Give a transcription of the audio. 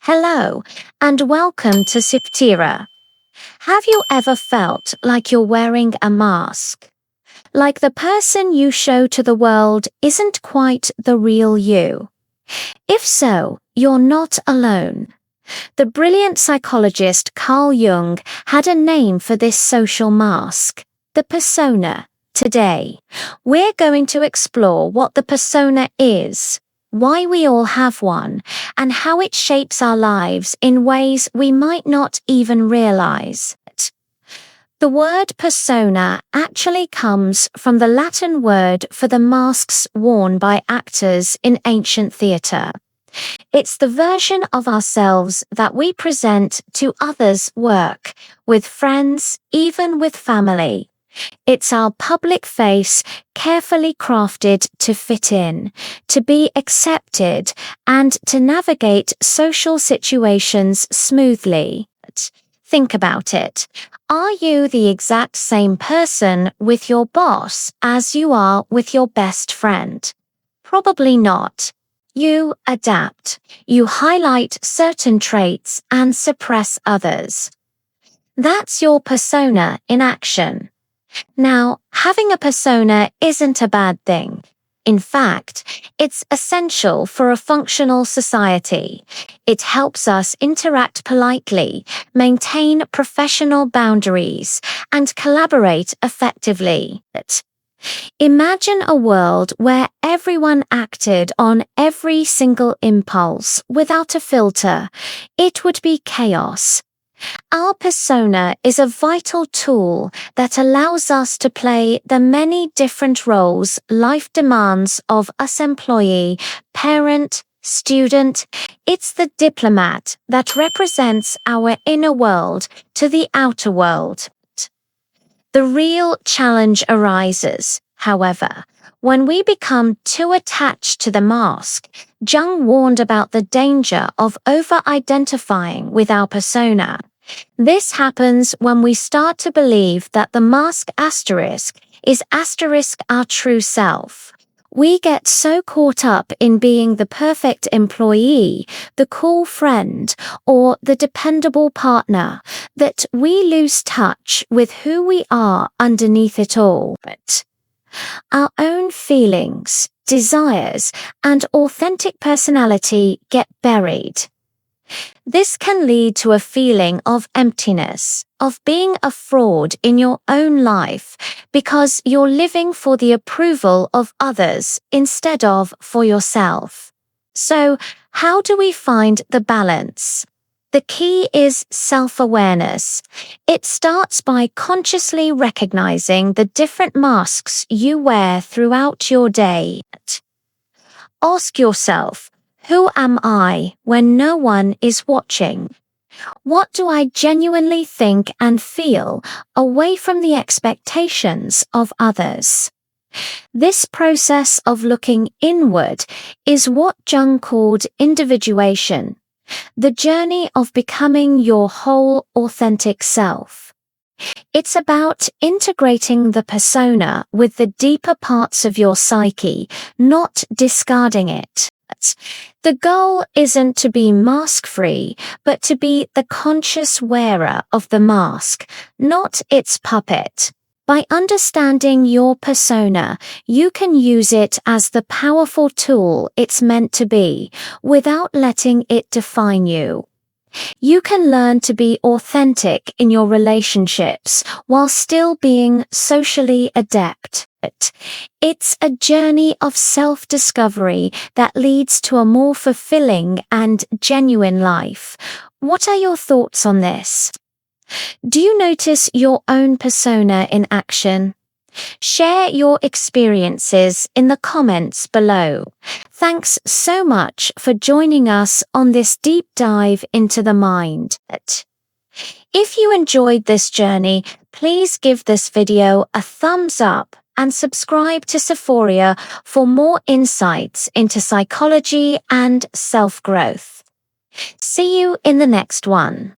Hello, and welcome to Psyphoria. Have you ever felt like you're wearing a mask? Like the person you show to the world isn't quite the real you? If so, you're not alone. The brilliant psychologist Carl Jung had a name for this social mask, the persona. Today, we're going to explore what the persona is, why we all have one, and how it shapes our lives in ways we might not even realize. The word persona actually comes from the Latin word for the masks worn by actors in ancient theatre. It's the version of ourselves that we present to others' work, with friends, even with family. It's our public face, carefully crafted to fit in, to be accepted, and to navigate social situations smoothly. Think about it. Are you the exact same person with your boss as you are with your best friend? Probably not. You adapt. You highlight certain traits and suppress others. That's your persona in action. Now, having a persona isn't a bad thing. In fact, it's essential for a functional society. It helps us interact politely, maintain professional boundaries, and collaborate effectively. Imagine a world where everyone acted on every single impulse without a filter. It would be chaos. Our persona is a vital tool that allows us to play the many different roles life demands of us: employee, parent, student. It's the diplomat that represents our inner world to the outer world. The real challenge arises, however, when we become too attached to the mask. Jung warned about the danger of over-identifying with our persona. This happens when we start to believe that the mask is our true self. We get so caught up in being the perfect employee, the cool friend, or the dependable partner that we lose touch with who we are underneath it all. But our own feelings, desires, and authentic personality get buried. This can lead to a feeling of emptiness, of being a fraud in your own life, because you're living for the approval of others instead of for yourself. So, how do we find the balance? The key is self-awareness. It starts by consciously recognizing the different masks you wear throughout your day. Ask yourself, who am I when no one is watching? What do I genuinely think and feel away from the expectations of others? This process of looking inward is what Jung called individuation, the journey of becoming your whole authentic self. It's about integrating the persona with the deeper parts of your psyche, not discarding it. The goal isn't to be mask-free, but to be the conscious wearer of the mask, not its puppet. By understanding your persona, you can use it as the powerful tool it's meant to be, without letting it define you. You can learn to be authentic in your relationships while still being socially adept. It's a journey of self-discovery that leads to a more fulfilling and genuine life. What are your thoughts on this? Do you notice your own persona in action? Share your experiences in the comments below. Thanks so much for joining us on this deep dive into the mind. If you enjoyed this journey, please give this video a thumbs up and subscribe to Psyphoria for more insights into psychology and self-growth. See you in the next one.